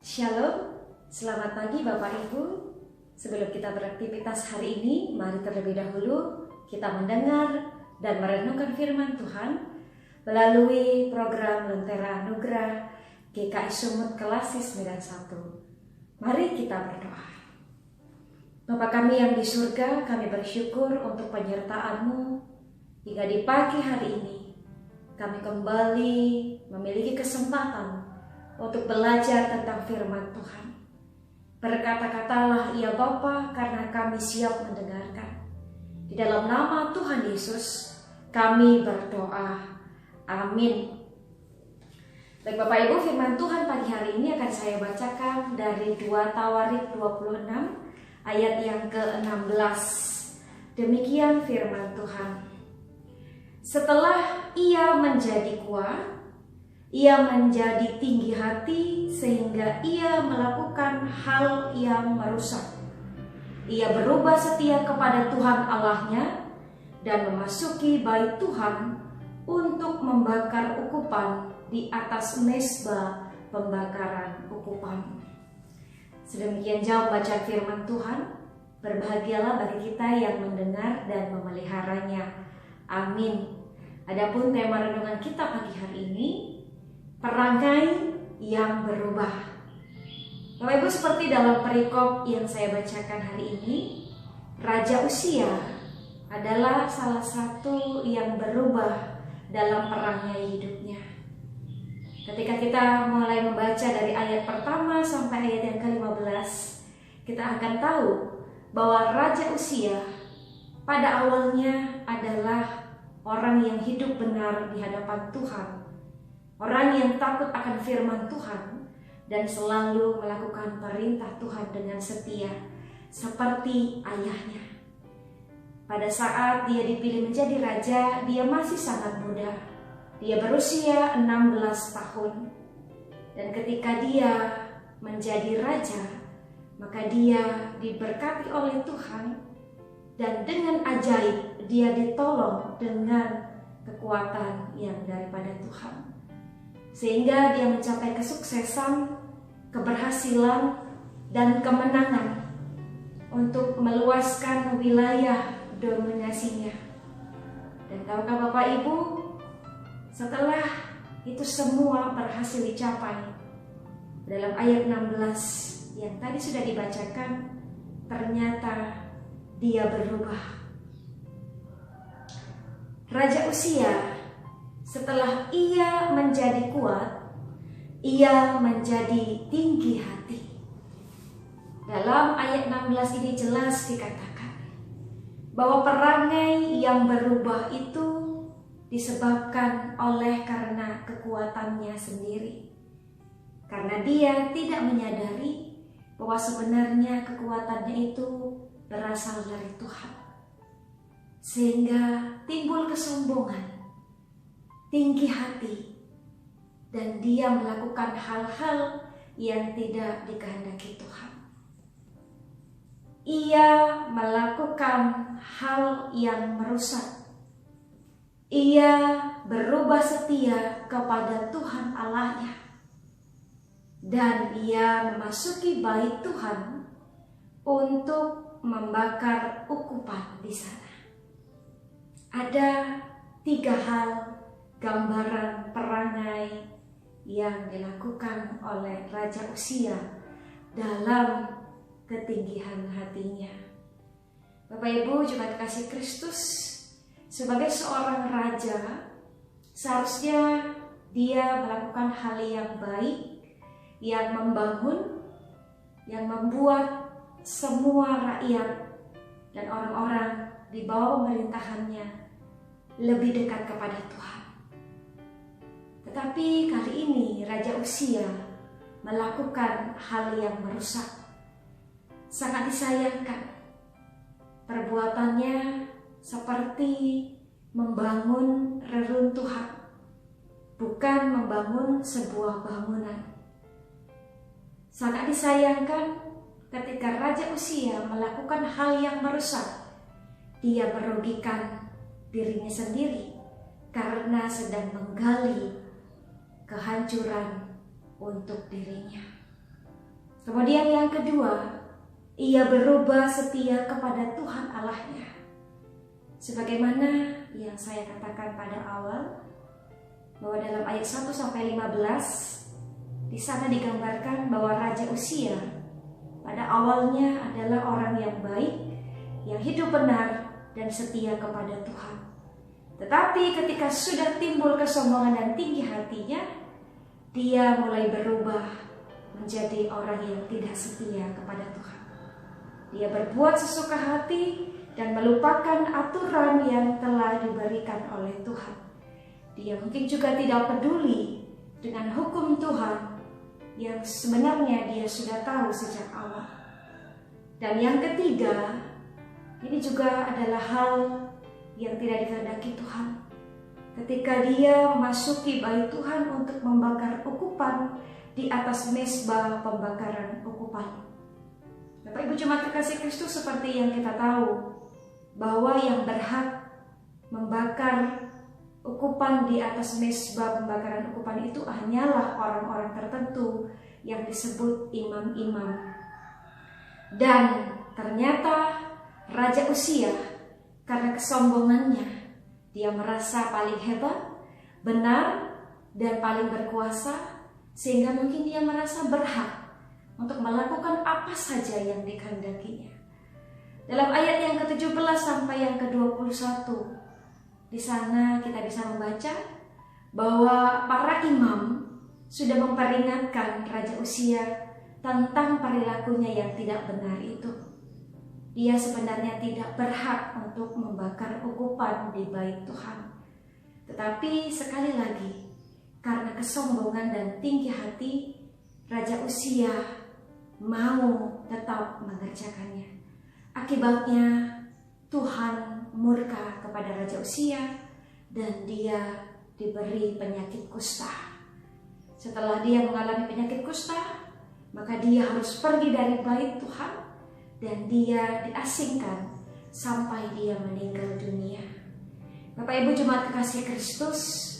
Shalom, selamat pagi Bapak Ibu. Sebelum kita beraktivitas hari ini, mari terlebih dahulu kita mendengar dan merenungkan firman Tuhan melalui program Lentera Anugerah GKI Sumut Kelasis Medan 1. Mari kita berdoa. Bapa kami yang di surga, kami bersyukur untuk penyertaan-Mu hingga di pagi hari ini kami kembali memiliki kesempatan untuk belajar tentang firman Tuhan. Berkata-katalah ya Bapa, karena kami siap mendengarkan. Di dalam nama Tuhan Yesus kami berdoa. Amin. Baik Bapak Ibu, firman Tuhan pagi hari ini akan saya bacakan dari 2 Tawarik 26 ayat yang ke-16. Demikian firman Tuhan. Setelah ia menjadi kuat, ia menjadi tinggi hati sehingga ia melakukan hal yang merusak. Ia berubah setia kepada Tuhan Allahnya dan memasuki bait Tuhan untuk membakar ukupan di atas mezbah pembakaran ukupan. Sedemikian jauh bacaan firman Tuhan. Berbahagialah bagi kita yang mendengar dan memeliharanya. Amin. Adapun tema renungan kita pagi hari ini, perangai yang berubah. Bapak Ibu, seperti dalam perikop yang saya bacakan hari ini, Raja Uzia adalah salah satu yang berubah dalam perangai hidupnya. Ketika kita mulai membaca dari ayat pertama sampai ayat yang ke-15, kita akan tahu bahwa Raja Uzia pada awalnya adalah orang yang hidup benar di hadapan Tuhan. Orang yang takut akan firman Tuhan dan selalu melakukan perintah Tuhan dengan setia seperti ayahnya. Pada saat dia dipilih menjadi raja, dia masih sangat muda. Dia berusia 16 tahun. Dan ketika dia menjadi raja, maka dia diberkati oleh Tuhan dan dengan ajaib dia ditolong dengan kekuatan yang daripada Tuhan. Sehingga dia mencapai kesuksesan, keberhasilan, dan kemenangan untuk meluaskan wilayah dominasinya. Dan tahukah Bapak Ibu, setelah itu semua berhasil dicapai, dalam ayat 16 yang tadi sudah dibacakan, ternyata dia berubah. Raja Uzia, setelah ia menjadi kuat, ia menjadi tinggi hati. Dalam ayat 16 ini jelas dikatakan bahwa perangai yang berubah itu disebabkan oleh karena kekuatannya sendiri. Karena dia tidak menyadari bahwa sebenarnya kekuatannya itu berasal dari Tuhan. Sehingga timbul kesombongan, tinggi hati, dan dia melakukan hal-hal yang tidak dikehendaki Tuhan. Ia melakukan hal yang merusak. Ia berubah setia kepada Tuhan Allahnya, dan ia memasuki bait Tuhan untuk membakar ukupan di sana. Ada 3 hal gambaran perangai yang dilakukan oleh Raja Uzia dalam ketinggian hatinya. Bapak Ibu jemaat kasih Kristus, sebagai seorang raja seharusnya dia melakukan hal yang baik, yang membangun, yang membuat semua rakyat dan orang-orang di bawah pemerintahannya lebih dekat kepada Tuhan. Tetapi kali ini Raja Uzia melakukan hal yang merusak. Sangat disayangkan. Perbuatannya seperti membangun reruntuhan, bukan membangun sebuah bangunan. Sangat disayangkan ketika Raja Uzia melakukan hal yang merusak. Dia merugikan dirinya sendiri karena sedang menggali kehancuran untuk dirinya. Kemudian yang kedua, ia berubah setia kepada Tuhan Allahnya. Sebagaimana yang saya katakan pada awal, bahwa dalam ayat 1-15 di sana digambarkan bahwa Raja Uzia pada awalnya adalah orang yang baik, yang hidup benar dan setia kepada Tuhan. Tetapi ketika sudah timbul kesombongan dan tinggi hatinya, dia mulai berubah menjadi orang yang tidak setia kepada Tuhan. Dia berbuat sesuka hati dan melupakan aturan yang telah diberikan oleh Tuhan. Dia mungkin juga tidak peduli dengan hukum Tuhan yang sebenarnya dia sudah tahu sejak awal. Dan yang ketiga, ini juga adalah hal yang tidak dikehendaki Tuhan. Ketika dia memasuki bait Tuhan untuk membakar ukupan di atas mezbah pembakaran ukupan. Bapak Ibu jemaat kekasih Kristus, seperti yang kita tahu bahwa yang berhak membakar ukupan di atas mezbah pembakaran ukupan itu hanyalah orang-orang tertentu yang disebut imam-imam. Dan ternyata Raja Uzia, karena kesombongannya, dia merasa paling hebat, benar, dan paling berkuasa, sehingga mungkin dia merasa berhak untuk melakukan apa saja yang dikehendakinya. Dalam ayat yang ke-17 sampai yang ke-21, di sana kita bisa membaca bahwa para imam sudah memperingatkan Raja Uzia tentang perilakunya yang tidak benar itu. Dia sebenarnya tidak berhak untuk membakar ukupan di bait Tuhan. Tetapi sekali lagi, karena kesombongan dan tinggi hati, Raja Uzia mau tetap mengerjakannya. Akibatnya Tuhan murka kepada Raja Uzia dan dia diberi penyakit kusta. Setelah dia mengalami penyakit kusta, maka dia harus pergi dari bait Tuhan dan dia diasingkan sampai dia meninggal dunia. Bapak Ibu jemaat kekasih Kristus,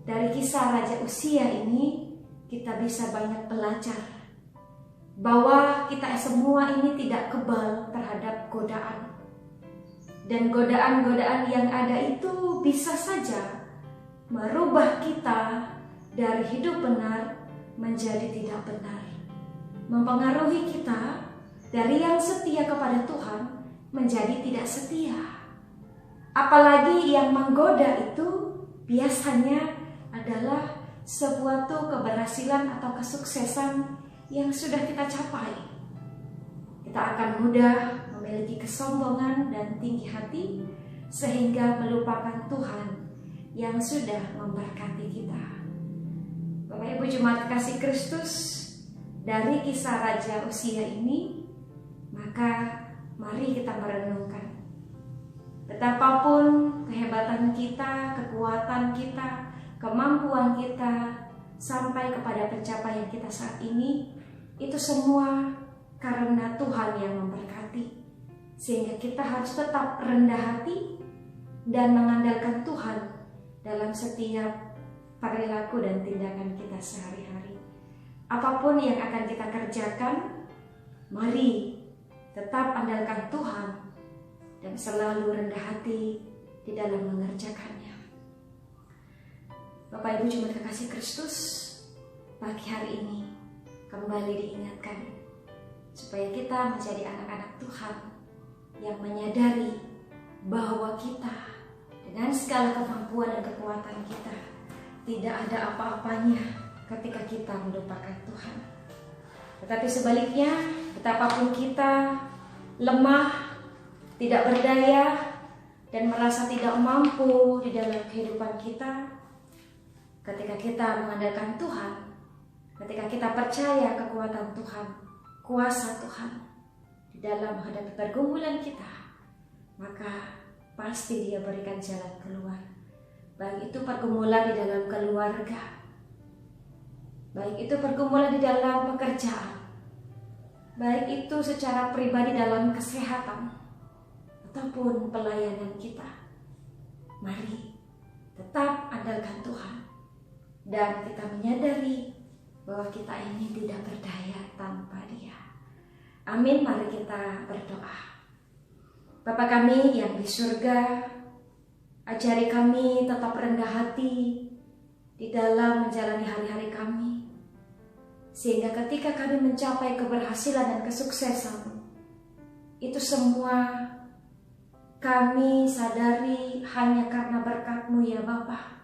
dari kisah Raja Uzia ini kita bisa banyak belajar bahwa kita semua ini tidak kebal terhadap godaan. Dan godaan-godaan yang ada itu bisa saja merubah kita dari hidup benar menjadi tidak benar. Mempengaruhi kita dari yang setia kepada Tuhan menjadi tidak setia. Apalagi yang menggoda itu biasanya adalah suatu keberhasilan atau kesuksesan yang sudah kita capai. Kita akan mudah memiliki kesombongan dan tinggi hati sehingga melupakan Tuhan yang sudah memberkati kita. Bapak Ibu jemaat kasih Kristus, dari kisah Raja Uzia ini, maka mari kita merenungkan betapapun kehebatan kita, kekuatan kita, kemampuan kita sampai kepada pencapaian kita saat ini, itu semua karena Tuhan yang memberkati. Sehingga kita harus tetap rendah hati dan mengandalkan Tuhan dalam setiap perilaku dan tindakan kita sehari-hari. Apapun yang akan kita kerjakan, mari tetap andalkan Tuhan dan selalu rendah hati di dalam mengerjakannya. Bapak Ibu jemaat kekasih Kristus, pagi hari ini kembali diingatkan supaya kita menjadi anak-anak Tuhan yang menyadari bahwa kita dengan segala kemampuan dan kekuatan kita tidak ada apa-apanya ketika kita melupakan Tuhan. Tetapi sebaliknya, betapapun kita lemah, tidak berdaya, dan merasa tidak mampu di dalam kehidupan kita, ketika kita mengandalkan Tuhan, ketika kita percaya kekuatan Tuhan, kuasa Tuhan di dalam menghadapi pergumulan kita, maka pasti Dia berikan jalan keluar. Baik itu pergumulan di dalam keluarga, baik itu pergumulan di dalam pekerjaan, baik itu secara pribadi dalam kesehatan, ataupun pelayanan kita. Mari tetap andalkan Tuhan dan kita menyadari bahwa kita ini tidak berdaya tanpa Dia. Amin, mari kita berdoa. Bapa kami yang di surga, ajari kami tetap rendah hati di dalam menjalani hari-hari kami, sehingga ketika kami mencapai keberhasilan dan kesuksesan, itu semua kami sadari hanya karena berkat-Mu ya Bapa.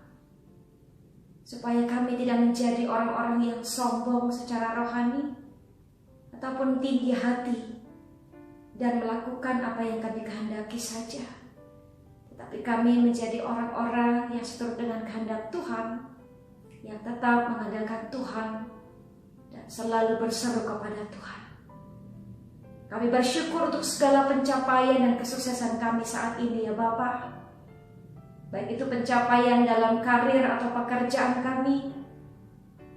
Supaya kami tidak menjadi orang-orang yang sombong secara rohani ataupun tinggi hati dan melakukan apa yang kami kehendaki saja. Tetapi kami menjadi orang-orang yang seturut dengan kehendak Tuhan, yang tetap mengandalkan Tuhan dan selalu berseru kepada Tuhan. Kami bersyukur untuk segala pencapaian dan kesuksesan kami saat ini ya Bapa. Baik itu pencapaian dalam karir atau pekerjaan kami,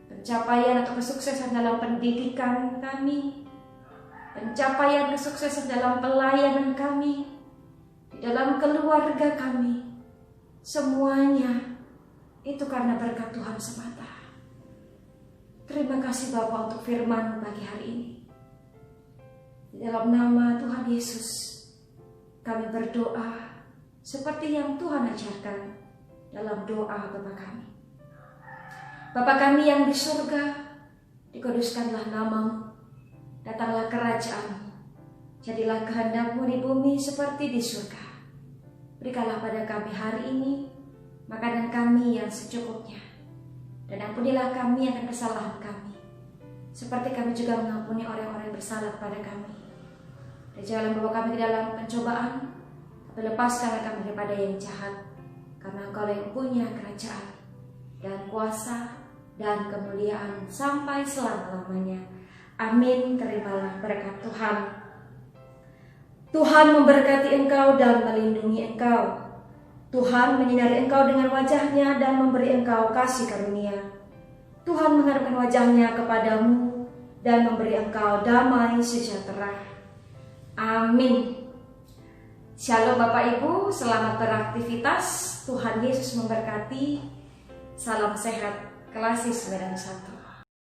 pencapaian atau kesuksesan dalam pendidikan kami, pencapaian kesuksesan dalam pelayanan kami, di dalam keluarga kami. Semuanya itu karena berkat Tuhan semata. Terima kasih Bapa untuk firman pagi hari ini. Di dalam nama Tuhan Yesus, kami berdoa seperti yang Tuhan ajarkan dalam doa Bapa kami. Bapa kami yang di surga, dikuduskanlah nama-Mu, datanglah kerajaan-Mu, jadilah kehendak-Mu di bumi seperti di surga. Berikanlah pada kami hari ini makanan kami yang secukupnya, dan ampunilah kami akan kesalahan kami, seperti kami juga mengampuni orang-orang yang bersalah kepada kami. Dan janganlah membawa kami ke dalam pencobaan, tapi lepaskanlah kami daripada yang jahat, karena Engkau yang punya kerajaan dan kuasa dan kemuliaan sampai selama-lamanya. Amin. Terimalah berkat Tuhan. Tuhan memberkati engkau dan melindungi engkau. Tuhan menyinari engkau dengan wajah-Nya dan memberi engkau kasih karunia. Tuhan menghadapkan wajah-Nya kepadamu dan memberi engkau damai sejahtera. Amin. Shalom Bapak Ibu, selamat beraktivitas. Tuhan Yesus memberkati. Salam sehat. Kelasis Medan 1.